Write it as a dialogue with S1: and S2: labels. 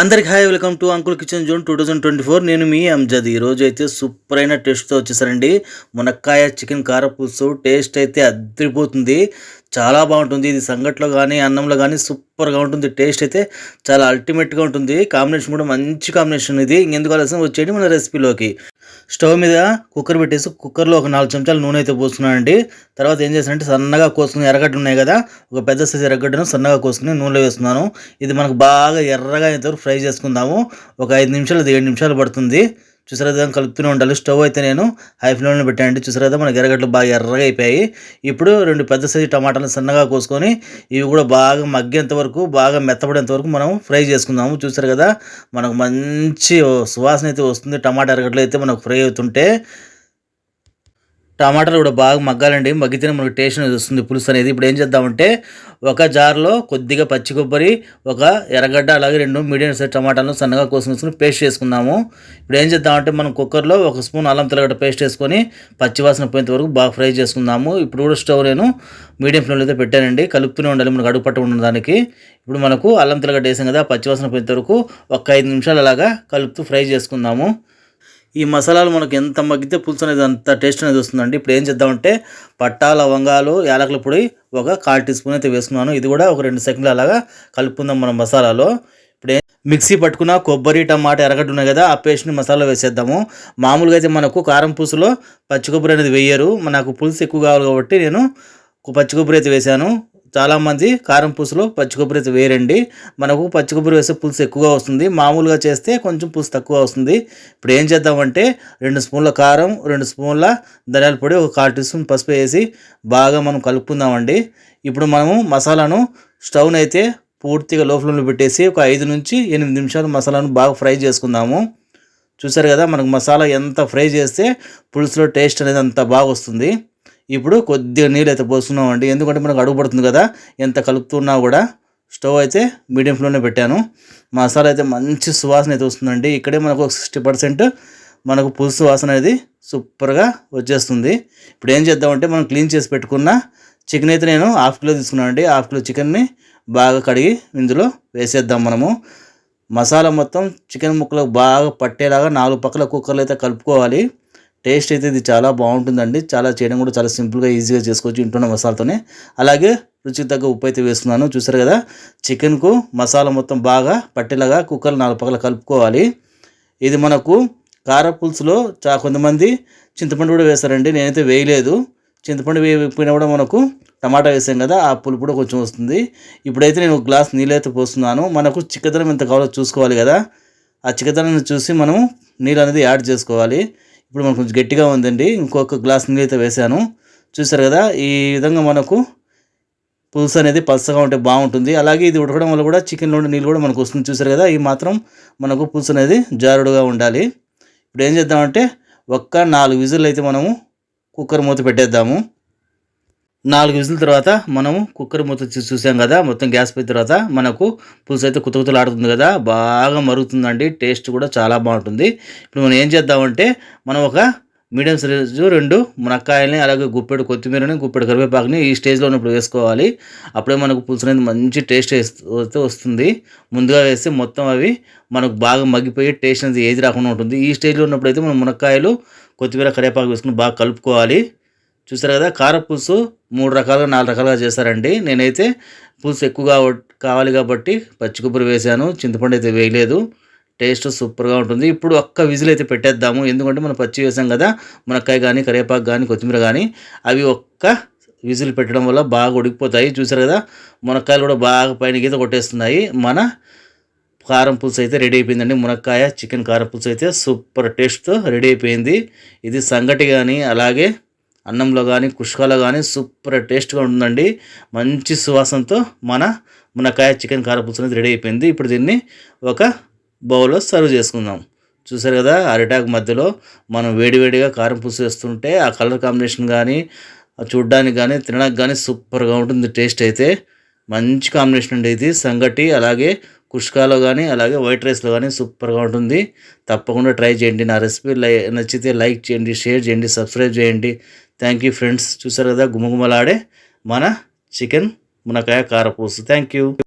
S1: అందరికి hi, welcome to uncle kitchen zone 2024. నేను మీ అంజద్. ఈరోజు అయితే సూపర్ అయిన టేస్ట్తో వచ్చేసారండి. మునక్కాయ చికెన్ కారపులుసు. టేస్ట్ అయితే అద్దరిపోతుంది, చాలా బాగుంటుంది. ఇది సంగట్లో కానీ అన్నంలో కానీ సూపర్గా ఉంటుంది. టేస్ట్ అయితే చాలా అల్టిమేట్గా ఉంటుంది. కాంబినేషన్ కూడా మంచి కాంబినేషన్. ఇది ఇంకెందుకు ఆలస్యం వచ్చేయండి మన రెసిపీలోకి. స్టవ్ మీద కుక్కర్ పెట్టేసి కుక్కర్లో ఒక 4 చెంచాలు నూనె అయితే పోసుకున్నానండి. తర్వాత ఏం చేస్తానంటే సన్నగా కోసుకుని ఎర్రగడ్డలు ఉన్నాయి కదా, ఒక పెద్ద సైజు ఎర్రగడ్డను సన్నగా కోసుకుని నూనెలో వేస్తున్నాను. ఇది మనకు బాగా ఎర్రగా ఇంతవరకు ఫ్రై చేసుకుందాము. ఒక 5 నిమిషాలు 7 నిమిషాలు పడుతుంది. చూసారా, దాన్ని కలుపుతూనే ఉండాలి. స్టవ్ అయితే నేను హై ఫ్లేమ్లో పెట్టానండి. చూసారా, మనకి ఎర్రగడ్డలు బాగా ఎర్రగా అయిపోయాయి. ఇప్పుడు 2 పెద్ద సైజు టమాటాలు సన్నగా కోసుకొని ఇవి కూడా బాగా మగ్గేంత వరకు, బాగా మెత్తపడేంత వరకు మనం ఫ్రై చేసుకుందాము. చూసారు కదా, మనకు మంచి సువాసన అయితే వస్తుంది. టమాటా ఎర్రగడ్డలు అయితే మనకు ఫ్రై అవుతుంటే టమాటాలు కూడా బాగా మగ్గాలండి. మగ్గితేనే మనకు టేస్ట్ అనేది వస్తుంది, పులుసు అనేది. ఇప్పుడు ఏం చేద్దామంటే ఒక జార్లో కొద్దిగా పచ్చి కొబ్బరి, ఒక ఎర్రగడ్డ, అలాగే 2 మీడియం సైజ్ టమాటాలను సన్నగా కోసుకొని పేస్ట్ చేసుకుందాము. ఇప్పుడు ఏం చేద్దామంటే మనం కుక్కర్లో 1 స్పూన్ అల్లం తెల్లగడ్డ పేస్ట్ వేసుకొని పచ్చివాసన పోయేంత వరకు బాగా ఫ్రై చేసుకుందాము. ఇప్పుడు కూడా స్టవ్ నేను మీడియం ఫ్లేమ్లో అయితే పెట్టానండి. కలుపుతూనే ఉండాలి, మనకు అడుగు పట్ట ఉండడానికి. ఇప్పుడు మనకు అల్లం తెల్లగడ్డ వేసాం కదా, పచ్చివాసన పోయేంత వరకు ఒక 5 నిమిషాలు అలాగా కలుపుతూ ఫ్రై చేసుకుందాము. ఈ మసాలాలు మనకు ఎంత మగ్గితే పులుసు అనేది అంత టేస్ట్ అనేది వస్తుందండి. ఇప్పుడు ఏం చేద్దామంటే పట్టా, లవంగాలు, యాలకుల పొడి ఒక 1/4 టీ స్పూన్ అయితే వేసుకున్నాను. ఇది కూడా ఒక 2 సెకండ్లు అలాగా కలుపుకుందాం మనం మసాలాలో. ఇప్పుడు మిక్సీ పట్టుకున్న కొబ్బరి, టమాటా, ఎర్రగడ్డ ఉన్నాయి కదా, ఆ పేస్ట్ని మసాలా వేసేద్దాము. మామూలుగా అయితే మనకు కారం పులుసులో పచ్చి కొబ్బరి అనేది వేయరు. నాకు పులుసు ఎక్కువ కావాలి కాబట్టి నేను పచ్చి కొబ్బరి అయితే వేసాను. చాలామంది కారం పులుసులో పచ్చి కొబ్బరి అయితే వేరండి. మనకు పచ్చి కొబ్బరి వేస్తే పులుసు ఎక్కువగా వస్తుంది, మామూలుగా చేస్తే కొంచెం పులుసు తక్కువ వస్తుంది. ఇప్పుడు ఏం చేద్దామంటే 2 స్పూన్ల కారం, 2 స్పూన్ల ధనియాల పొడి, ఒక 1/4 టీ స్పూన్ పసుపు వేసి బాగా మనం కలుపుకుందామండి. ఇప్పుడు మనము మసాలాను స్టవ్ని అయితే పూర్తిగా లో ఫ్లేమ్లో పెట్టేసి ఒక 5 నుంచి 8 నిమిషాలు మసాలాను బాగా ఫ్రై చేసుకుందాము. చూసారు కదా, మనకు మసాలా ఎంత ఫ్రై చేస్తే పులుసులో టేస్ట్ అనేది అంత బాగా వస్తుంది. ఇప్పుడు కొద్దిగా నీళ్ళు అయితే పోస్తున్నామండి, ఎందుకంటే మనకు అడుగు పడుతుంది కదా. ఎంత కలుపుతున్నా కూడా స్టవ్ అయితే మీడియం ఫ్లేమ్లో పెట్టాను. మసాలా అయితే మంచి సువాసన అయితే వస్తుందండి. ఇక్కడే మనకు 60% మనకు పులుసు వాసన అనేది సూపర్గా వచ్చేస్తుంది. ఇప్పుడు ఏం చేద్దామంటే మనం క్లీన్ చేసి పెట్టుకున్న చికెన్ అయితే నేను 1/2 కిలో తీసుకున్నానండి. 1/2 కిలో చికెన్ని బాగా కడిగి ఇందులో వేసేద్దాం మనము. మసాలా మొత్తం చికెన్ ముక్కలకు బాగా పట్టేలాగా 4 పక్కల కుక్కర్లో అయితే కలుపుకోవాలి. టేస్ట్ అయితే ఇది చాలా బాగుంటుందండి. చాలా చేయడం కూడా చాలా సింపుల్గా, ఈజీగా చేసుకోవచ్చు ఇంట్లో మసాలాతోనే. అలాగే రుచికి తగ్గ ఉప్పు అయితే వేస్తున్నాను. చూసారు కదా, చికెన్కు మసాలా మొత్తం బాగా పట్టేలాగా కుక్కర్లో 4 పక్కల కలుపుకోవాలి. ఇది మనకు కార పులుసులో కొంతమంది చింతపండు కూడా వేస్తారండి, నేనైతే వేయలేదు. చింతపండు వేయకపోయినా కూడా మనకు టమాటా వేసాం కదా, ఆ పులుపు కూడా కొంచెం వస్తుంది. ఇప్పుడైతే నేను 1 గ్లాస్ నీళ్ళు అయితే పోస్తున్నాను. మనకు చిక్కదనం ఎంత కావాలో చూసుకోవాలి కదా, ఆ చిక్కదనాన్ని చూసి మనము నీళ్ళు అనేది యాడ్ చేసుకోవాలి. ఇప్పుడు మనకు కొంచెం గట్టిగా ఉందండి, ఇంకొక గ్లాస్ నీళ్ళు అయితే వేసాను. చూసారు కదా, ఈ విధంగా మనకు పులుసు అనేది పలసగా ఉంటే బాగుంటుంది. అలాగే ఇది ఉడకడం వల్ల కూడా చికెన్లో నీళ్ళు కూడా మనకు వస్తుంది. చూసారు కదా, ఈ మాత్రం మనకు పులుసు అనేది జారుడుగా ఉండాలి. ఇప్పుడు ఏం చేద్దామంటే ఒక్క 4 విజిల్ అయితే మనము కుక్కర్ మూత పెట్టేద్దాము. 4 విజిల్ తర్వాత మనము కుక్కర్ మూత చూసాం కదా, మొత్తం గ్యాస్ పోయిన తర్వాత మనకు పులుసు అయితే కుతకుతలాడుతుంది కదా, బాగా మరుగుతుందండి. టేస్ట్ కూడా చాలా బాగుంటుంది. ఇప్పుడు మనం ఏం చేద్దామంటే మనం ఒక మీడియం సైజు 2 మునక్కాయలని, అలాగే గుప్పెడు కొత్తిమీరని, గుప్పెడు కరివేపాకుని ఈ స్టేజ్లో ఉన్నప్పుడు వేసుకోవాలి. అప్పుడే మనకు పులుసు అనేది మంచి టేస్ట్ అయితే వస్తుంది. ముందుగా వేస్తే మొత్తం అవి మనకు బాగా మగ్గిపోయి టేస్ట్ అనేది ఏది రాకుండా ఉంటుంది. ఈ స్టేజ్లో ఉన్నప్పుడు అయితే మనం మునక్కాయలు, కొత్తిమీర, కరివేపాకు వేసుకుని బాగా కలుపుకోవాలి. చూసారు కదా, కార పులుసు 3 రకాలుగా 4 రకాలుగా చేస్తారండి. నేనైతే పులుసు ఎక్కువగా కావాలి కాబట్టి పచ్చి కొబ్బరి వేసాను, చింతపండు అయితే వేయలేదు. టేస్ట్ సూపర్గా ఉంటుంది. ఇప్పుడు ఒక్క విజిల్ అయితే పెట్టేద్దాము, ఎందుకంటే మనం పచ్చి వేసాం కదా, మునక్కాయ కానీ, కరివేపాకు కానీ, కొత్తిమీర కానీ అవి ఒక్క విజిల్ పెట్టడం వల్ల బాగా ఉడికిపోతాయి. చూసారు కదా, మునక్కాయలు కూడా బాగా పైన గీత కొట్టేస్తున్నాయి. మన కారం పులుసు అయితే రెడీ అయిపోయిందండి. మునక్కాయ చికెన్ కారం పులుసు అయితే సూపర్ టేస్ట్తో రెడీ అయిపోయింది. ఇది సంగటి కానీ, అలాగే అన్నంలో కానీ, కుష్కాలో కానీ సూపర్ టేస్ట్గా ఉంటుందండి. మంచి సువాసనతో మన మునక్కాయ చికెన్ కారపులుసు అనేది రెడీ అయిపోయింది. ఇప్పుడు దీన్ని ఒక బౌల్లో సర్వ్ చేసుకుందాం. చూసారు కదా, అరిటాకు మధ్యలో మనం వేడివేడిగా కారం పులుసు వేస్తుంటే ఆ కలర్ కాంబినేషన్ కానీ, చూడ్డానికి కానీ, తినడానికి కానీ సూపర్గా ఉంటుంది. టేస్ట్ అయితే మంచి కాంబినేషన్ అండి ఇది. సంగటి, అలాగే కుష్కాలో కానీ, అలాగే వైట్ రైస్లో కానీ సూపర్గా ఉంటుంది. తప్పకుండా ట్రై చేయండి. నా రెసిపీ నచ్చితే లైక్ చేయండి, షేర్ చేయండి, సబ్స్క్రైబ్ చేయండి. Thank you friends. చూసారు కదా, గుమగుమలాడే మన చికెన్ మునక్కాయ కారపులుసు. Thank you.